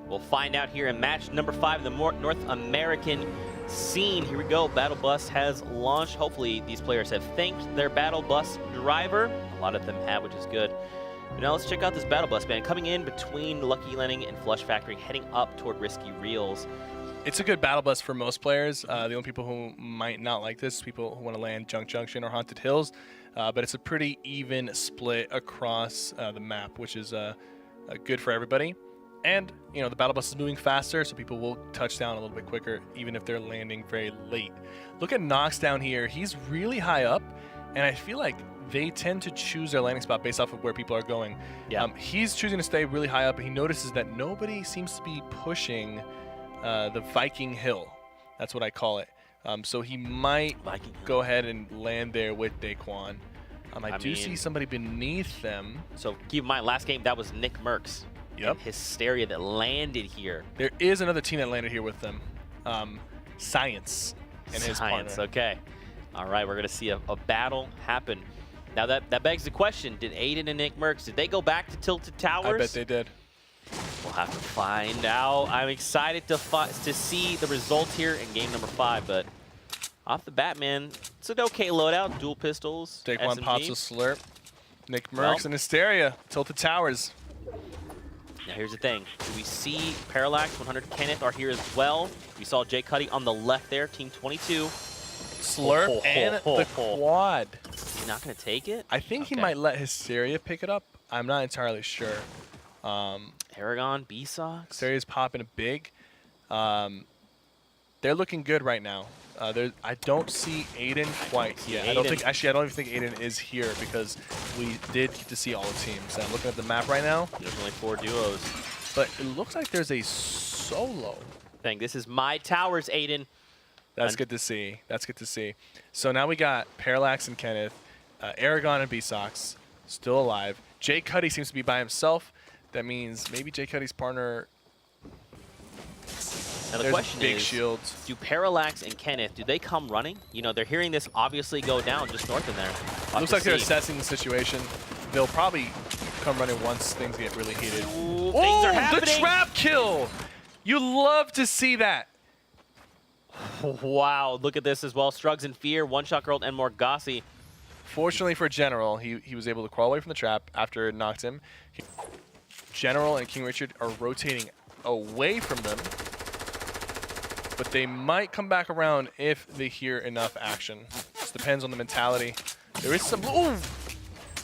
We'll find out here in match number 5, the North American scene. Here we go. Battle Bus has launched. Hopefully these players have thanked their Battle Bus driver. A lot of them have, which is good. But now let's check out this Battle Bus, man. Coming in between Lucky Landing and Flush Factory, heading up toward Risky Reels. It's a good Battle Bus for most players. The only people who might not like this, people who want to land Junk Junction or Haunted Hills. But it's a pretty even split across the map, which is good for everybody. And, you know, the Battle Bus is moving faster, so people will touch down a little bit quicker, even if they're landing very late. Look at Nox down here. He's really high up, and I feel like they tend to choose their landing spot based off of where people are going. Yeah. He's choosing to stay really high up, and he notices that nobody seems to be pushing the Viking Hill. That's what I call it. So he might go ahead and land there with Daquan. I do see somebody beneath them. So keep in mind, last game, that was Nick Merckx. Yep. Hysteria that landed here. There is another team that landed here with them. Science and his partner. Okay. All right, we're going to see a battle happen. Now that begs the question, did Aiden and Nick Merckx, did they go back to Tilted Towers? I bet they did. We'll have to find out. I'm excited to see the result here in game number 5, but off the bat, man, it's an okay loadout. Dual pistols, Daquan SMG. pops a slurp. Nick Merckx and Hysteria, Tilted Towers. Now here's the thing. Do we see Parallax, 100 Kenneth are here as well? We saw Jay Cuddy on the left there, Team 22. Slurp and the quad. He's not going to take it? I think he might let Hysteria pick it up. I'm not entirely sure. Aragon, B-Sox. Hysteria's popping a big. They're looking good right now. I don't see Aiden quite yet. I don't even think Aiden is here because we did get to see all the teams. I'm looking at the map right now. There's only 4 duos. But it looks like there's a solo. This is my towers, Aiden. That's good to see. That's good to see. So now we got Parallax and Kenneth, Aragon and B-Sox still alive. Jay Cuddy seems to be by himself. That means maybe Jay Cuddy's partner. Now the question big is, shields. Do Parallax and Kenneth, do they come running? You know, they're hearing this obviously go down just north of there. Looks like they're assessing the situation. They'll probably come running once things get really heated. Ooh, things are happening. The trap kill! You love to see that. Wow, look at this as well. Strugs in Fear, One Shot Girl, and Morgassi. Fortunately for General, he was able to crawl away from the trap after it knocked him. General and King Richard are rotating away from them, but they might come back around if they hear enough action. Just depends on the mentality. There is some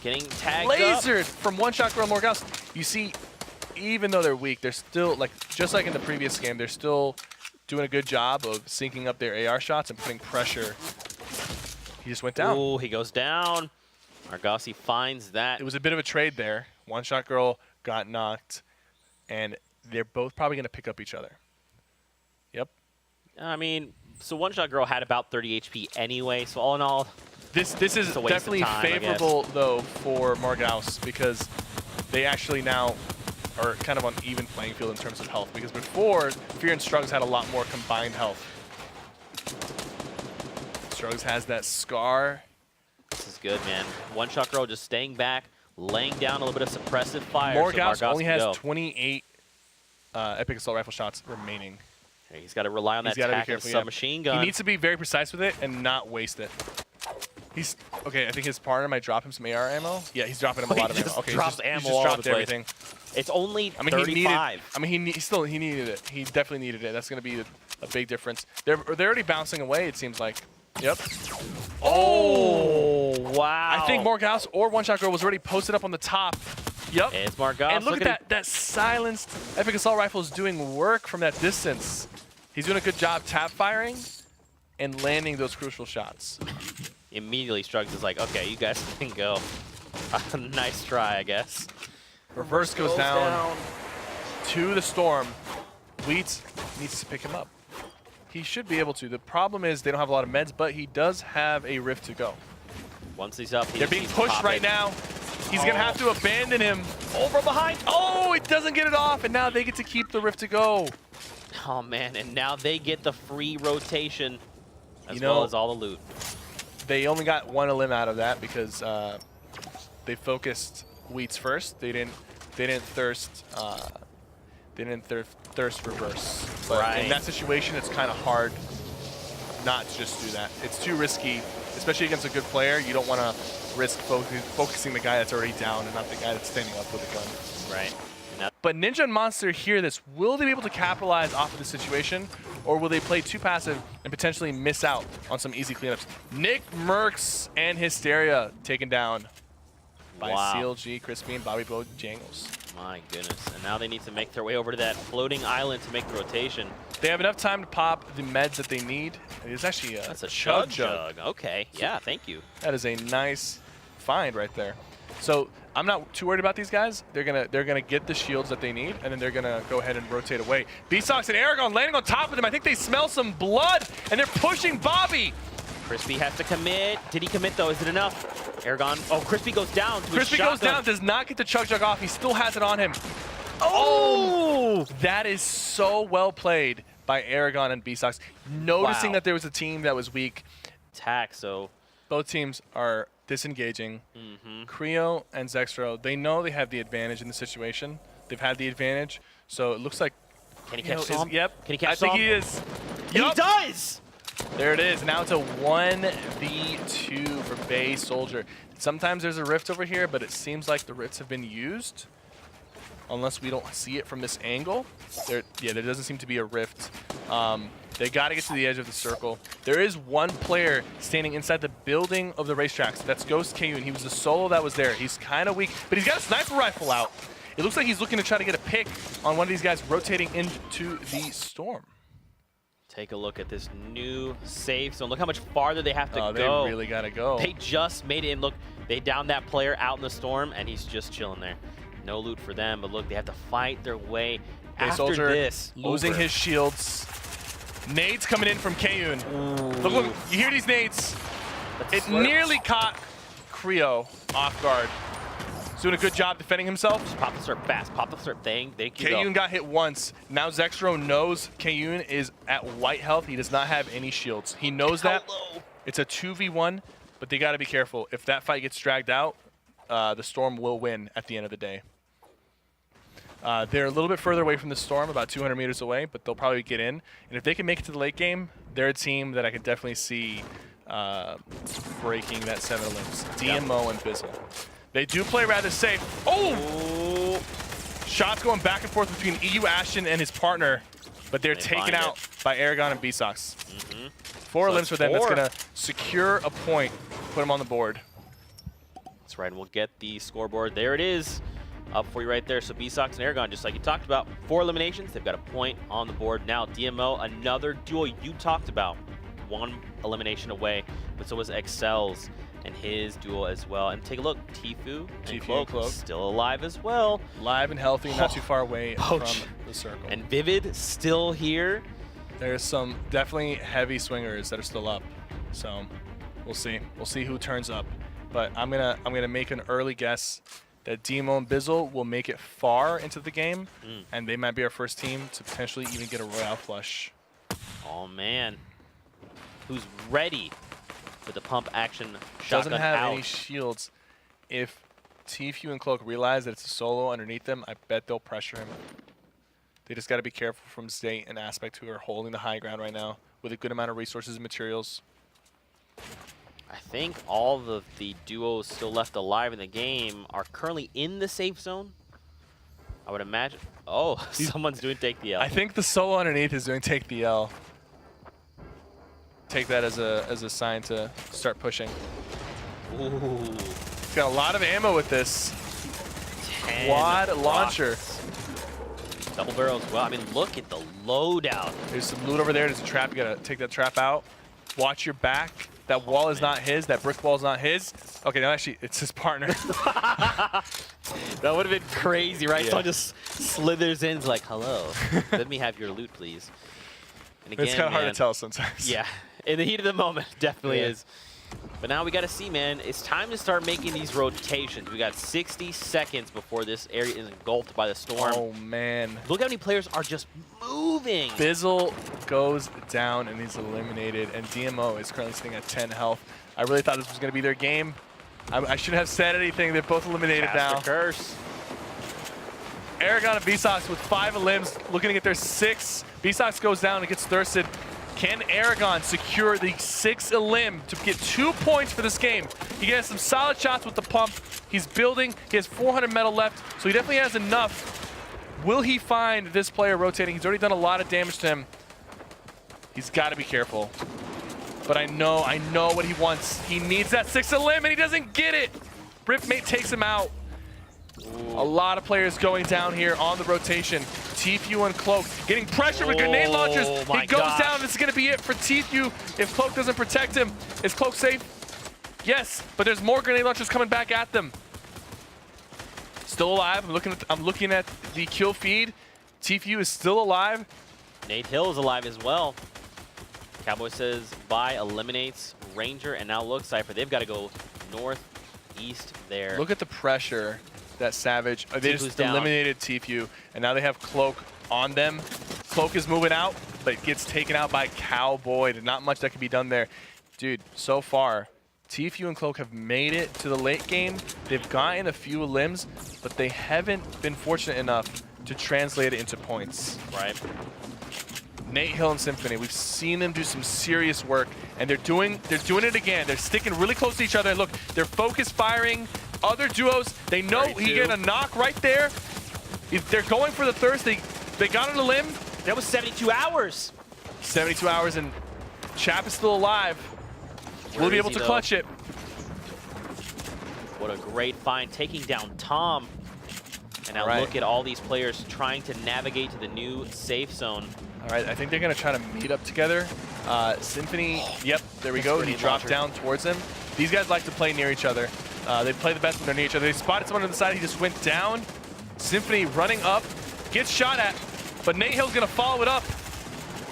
getting tagged lasered up from One Shot Girl and Morgassi. You see, even though they're weak, they're still, like, just like in the previous game, they're still doing a good job of syncing up their AR shots and putting pressure. He just went down. Oh, he goes down. Morgassi finds that. It was a bit of a trade there. One Shot Girl got knocked, and they're both probably going to pick up each other. Yep. I mean, so One Shot Girl had about 30 HP anyway, so all in all, this is definitely favorable, though, for Morgassi because they actually now are kind of on even playing field in terms of health, because before, Fear and Strugs had a lot more combined health. Strugs has that scar. This is good, man. One Shot Girl just staying back, laying down a little bit of suppressive fire. Morgassi so only has 28 Epic Assault Rifle shots remaining. Okay, he's got to rely on that tack and submachine gun. He needs to be very precise with it and not waste it. He's okay. I think his partner might drop him some AR ammo. Yeah, he's dropping him a lot of ammo. Okay, drops he ammo just all dropped the place. everything. It's only 35. He needed it. He definitely needed it. That's going to be a big difference. They're already bouncing away, it seems like. Yep. Oh, wow. I think Morgassi or One Shot Girl was already posted up on the top. Yep. It's Morgassi. And look at that silenced Epic Assault Rifle is doing work from that distance. He's doing a good job tap firing and landing those crucial shots. Immediately, Strugs is like, okay, you guys can go. Nice try, I guess. Reverse goes down to the Storm. Wheat needs to pick him up. He should be able to. The problem is they don't have a lot of meds, but he does have a rift to go. Once he's up, they're being pushed right now. He's going to have to abandon him. Over behind. Oh, it doesn't get it off, and now they get to keep the rift to go. Oh, man, and now they get the free rotation as well as all the loot. They only got one elim out of that because they focused Wheats first. They didn't thirst they didn't thirst reverse. But Right. in that situation, it's kind of hard not to just do that. It's too risky, especially against a good player. You don't want to risk focusing the guy that's already down and not the guy that's standing up with a gun. Right. But Ninja and Monster hear this. Will they be able to capitalize off of the situation, or will they play too passive and potentially miss out on some easy cleanups? Nick Merckx and Hysteria taken down by CLG, Crispy, and Bobby Bojangles. My goodness. And now they need to make their way over to that floating island to make the rotation. They have enough time to pop the meds that they need. It's actually a That's a chug jug. Okay. Yeah, thank you. That is a nice find right there. So I'm not too worried about these guys. They're gonna get the shields that they need, and then they're gonna go ahead and rotate away. Bsox and Aragon landing on top of them. I think they smell some blood, and they're pushing Bobby. Crispy has to commit. Did he commit though? Is it enough? Aragon. Oh, Crispy goes down to his Crispy goes shotgun. down, does not get the chug jug off. He still has it on him. Oh! That is so well played by Aragon and Bsox. Noticing Wow. that there was a team that was weak. Attack, so Both teams are disengaging. Creo and Zextro, they know they have the advantage in the situation. They've had the advantage, so it looks like. can he catch some? Yep. Can he catch I think some? he is. He Yup. does! There it is. Now it's a 1v2 for Bay Soldier. Sometimes there's a rift over here, but it seems like the rifts have been used. Unless we don't see it from this angle. There doesn't seem to be a rift. They got to get to the edge of the circle. There is one player standing inside the building of the racetracks. That's Ghost KU, and he was the solo that was there. He's kind of weak, but he's got a sniper rifle out. It looks like he's looking to try to get a pick on one of these guys rotating into the storm. Take a look at this new safe zone. Look how much farther they have to go. They really got to go. They just made it in. Look, they downed that player out in the storm, and he's just chilling there. No loot for them, but look, they have to fight their way Bay after Soldier this. losing over. his shields. Nades coming in from Kayun. Look, you hear these nades? It nearly caught Creo off guard. He's doing a good job defending himself. Just pop the slurp fast. Pop the slurp. Thank you. Kayun got hit once. Now Zextro knows Kayun is at white health. He does not have any shields. He knows that. It's a 2v1, but they got to be careful. If that fight gets dragged out, the Storm will win at the end of the day. They're a little bit further away from the Storm, about 200 meters away, but they'll probably get in. And if they can make it to the late game, they're a team that I could definitely see breaking that 7 limbs. DMO and Bizzle. They do play rather safe. Oh! Shots going back and forth between EU Ashton and his partner, but they're taken out by Aragon and Bsox. 4 limbs for them. That's going to secure a point, put them on the board. That's right, and we'll get the scoreboard. There it is, up for you right there. So Bsox and Aragon, just like you talked about, 4 eliminations. They've got a point on the board. Now DMO, another duel you talked about, 1 elimination away, but so was Excel's and his duel as well. And take a look, Tfue and Cloak still alive as well. Live and healthy, not too far away from the circle. And Vivid still here. There's some definitely heavy swingers that are still up, so we'll see. We'll see who turns up. But I'm gonna make an early guess that Demo and Bizzle will make it far into the game, and they might be our first team to potentially even get a Royale flush. Oh man, who's ready for the pump action shotgun? Doesn't have out. any shields. If Tfue and Cloak realize that it's a solo underneath them, I bet they'll pressure him. They just got to be careful from State and Aspect, who are holding the high ground right now with a good amount of resources and materials. I think all of the duos still left alive in the game are currently in the safe zone. I would imagine. Oh, someone's doing take the L. I think the solo underneath is doing take the L. Take that as a sign to start pushing. Ooh. He's got a lot of ammo with this. 10 Quad launcher. rockets. Double barrel as well. I mean, look at the loadout. There's some loot over there. There's a trap. You gotta take that trap out. Watch your back. That wall is not his. That brick wall is not his. Okay, no, actually, it's his partner. That would have been crazy, right? Yeah. Someone just slithers in, like, hello, let me have your loot, please. And again, It's kind of hard man, to tell sometimes. Yeah, in the heat of the moment, definitely Yeah. is. But now we got to see, man. It's time to start making these rotations. We got 60 seconds before this area is engulfed by the storm. Oh, man. Look how many players are just moving. Bizzle goes down and he's eliminated, and DMO is currently sitting at 10 health. I really thought this was going to be their game. I shouldn't have said anything. They're both eliminated Cast now. the curse. Aragon and VSOX with 5 limbs, looking to get their 6. VSOX goes down and gets thirsted. Can Aragon secure the 6 limb to get 2 points for this game? He gets some solid shots with the pump. He's building. He has 400 metal left, so he definitely has enough. Will he find this player rotating? He's already done a lot of damage to him. He's got to be careful. But I know what he wants. He needs that 6 limb, and he doesn't get it. Riftmate takes him out. Ooh. A lot of players going down here on the rotation. Tfue and Cloak getting pressure with grenade launchers. He goes down. This is going to be it for Tfue if Cloak doesn't protect him. Is Cloak safe? Yes, but there's more grenade launchers coming back at them. Still alive. I'm looking at the kill feed. Tfue is still alive. Nate Hill is alive as well. Cowboy says Vi eliminates Ranger, and now look, Cypher, they've got to go northeast there. Look at the pressure that Savage, they just eliminated Tfue, and now they have Cloak on them. Cloak is moving out, but gets taken out by Cowboy. There's not much that can be done there. Dude, so far, Tfue and Cloak have made it to the late game. They've gotten a few limbs, but they haven't been fortunate enough to translate it into points. Right. Nate Hill and Symphony, we've seen them do some serious work, and they're doing it again. They're sticking really close to each other. And look, they're focus firing other duos. They know 32. he get a knock right there. If they're going for the thirst, they got on the limb. That was 72 hours. 72 hours, and Chap is still alive. Will be able to clutch it. What a great find, taking down Tom. And now look at all these players trying to navigate to the new safe zone. All right, I think they're going to try to meet up together. Symphony, yep, there we go. He dropped down towards him. These guys like to play near each other. They play the best when they're near each other. They spotted someone on the side. He just went down. Symphony running up, gets shot at, but Nate Hill's going to follow it up.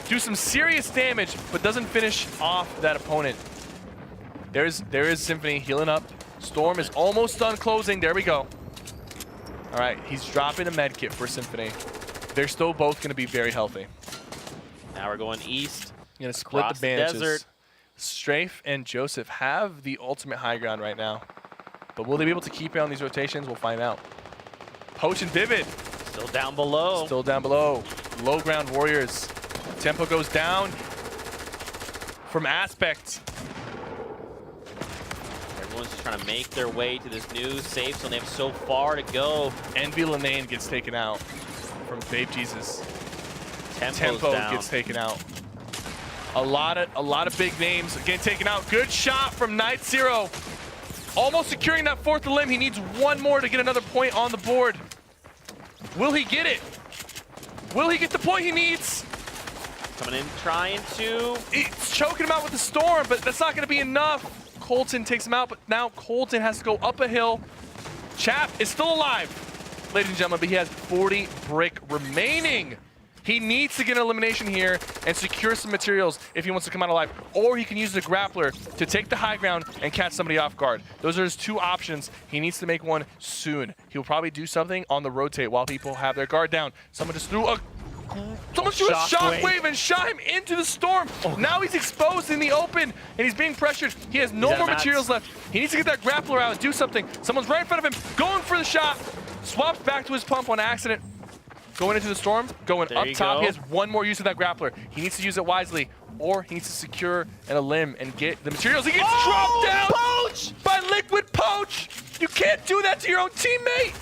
Do some serious damage, but doesn't finish off that opponent. There is Symphony healing up. Storm is almost done closing. There we go. All right, he's dropping a med kit for Symphony. They're still both going to be very healthy. Now we're going east. Going to split the bandages. Strafe and Joseph have the ultimate high ground right now. But will they be able to keep it on these rotations? We'll find out. Poach and Vivid. Still down below. Still down below. Low ground warriors. Tempo goes down from Aspect. Everyone's just trying to make their way to this new safe zone. They have so far to go. Envy Linane gets taken out from Babe Jesus. Tempo gets taken out. A lot of big names getting taken out. Good shot from Night Zero. Almost securing that 4th limb. He needs one more to get another point on the board. Will he get it? Will he get the point he needs? Coming in, trying to. It's choking him out with the storm, but that's not going to be enough. Colton takes him out, but now Colton has to go up a hill. Chap is still alive, ladies and gentlemen, but he has 40 brick remaining. He needs to get an elimination here and secure some materials if he wants to come out alive. Or he can use the grappler to take the high ground and catch somebody off guard. Those are his 2 options. He needs to make one soon. He'll probably do something on the rotate while people have their guard down. Someone just threw a shockwave and shot him into the storm. Oh. Now he's exposed in the open and he's being pressured. He has no more materials left. He needs to get that grappler out and do something. Someone's right in front of him, going for the shot. Swaps back to his pump on accident. Going into the storm, going up top. He has one more use of that grappler. He needs to use it wisely, or he needs to secure a limb and get the materials. He gets dropped down by Liquid Poach. You can't do that to your own teammate.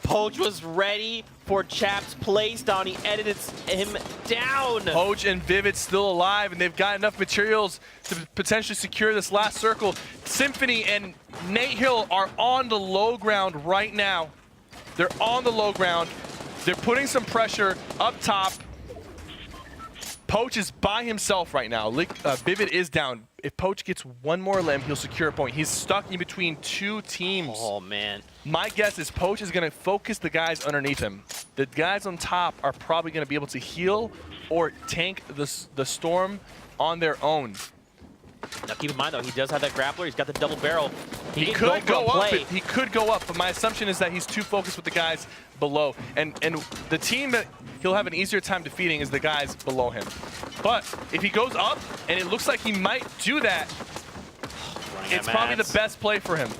Poach was ready for Chap's place down. He edited him down. Poach and Vivid still alive, and they've got enough materials to potentially secure this last circle. Symphony and Nate Hill are on the low ground right now. They're on the low ground. They're putting some pressure up top. Poach is by himself right now. Vivid is down. If Poach gets one more limb, he'll secure a point. He's stuck in between 2 teams. Oh, man. My guess is Poach is going to focus the guys underneath him. The guys on top are probably going to be able to heal or tank the storm on their own. Now keep in mind though, he does have that grappler. He's got the double barrel. He could go up. He could go up, but my assumption is that he's too focused with the guys below. And the team that he'll have an easier time defeating is the guys below him. But if he goes up, and it looks like he might do that, it's probably the best play for him.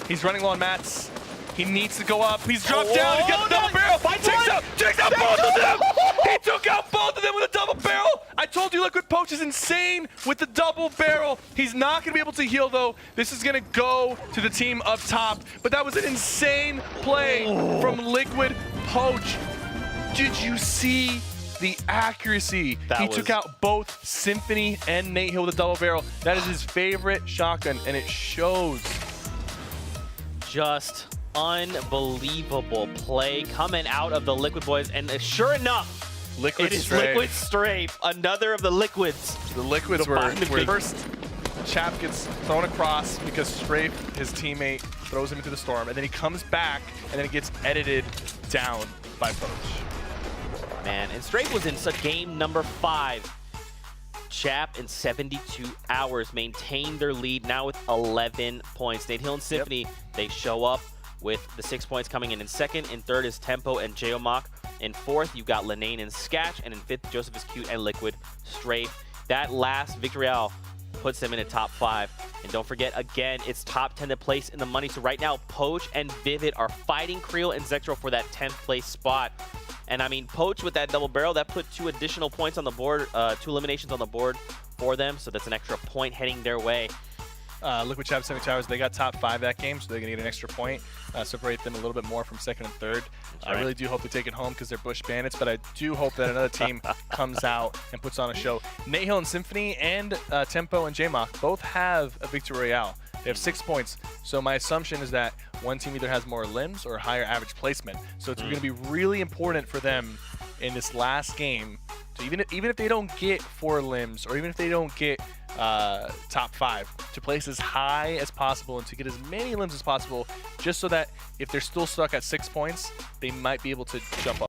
He's running low on mats. He needs to go up. He's dropped down to get the double barrel. Takes out both of them. He took out both of them with a double barrel. I told you Liquid Poach is insane with the double barrel. He's not going to be able to heal, though. This is going to go to the team up top. But that was an insane play from Liquid Poach. Did you see the accuracy? He took out both Symphony and Nate Hill with a double barrel. That is his favorite shotgun, and it shows. Just unbelievable play coming out of the Liquid boys, and sure enough, Liquid it is Strafe. Liquid Strafe, another of the Liquids. The Liquids were big. first. Chap gets thrown across because Strafe, his teammate, throws him into the storm, and then he comes back, and then it gets edited down by Poach. Man, and Strafe was in game number 5. Chap in 72 hours maintained their lead now with 11 points. Nate Hill and Symphony, they show up with the 6 points coming in second. In third is Tempo and Geomach. In fourth, you've got Lenane and Sketch. And in fifth, Joseph is Cute and Liquid Strafe. That last Royale puts them in the top 5. And don't forget, again, it's top 10 to place in the money. So right now, Poach and Vivid are fighting Creel and Zextro for that 10th place spot. And I mean, Poach with that double barrel, that put 2 additional points on the board, 2 eliminations on the board for them. So that's an extra point heading their way. Liquid Chap 72 Hours, they got top 5 that game, so they're going to get an extra point. Separate them a little bit more from second and third. Right. I really do hope they take it home because they're Bush Bandits, but I do hope that another team comes out and puts on a show. Nate Hill and Symphony and Tempo and J-Mock both have a Victory Royale. They have 6 points. So my assumption is that one team either has more limbs or higher average placement. So it's going to be really important for them in this last game to even if they don't get 4 limbs or even if they don't get top 5, to place as high as possible and to get as many limbs as possible, just so that if they're still stuck at 6 points, they might be able to jump up.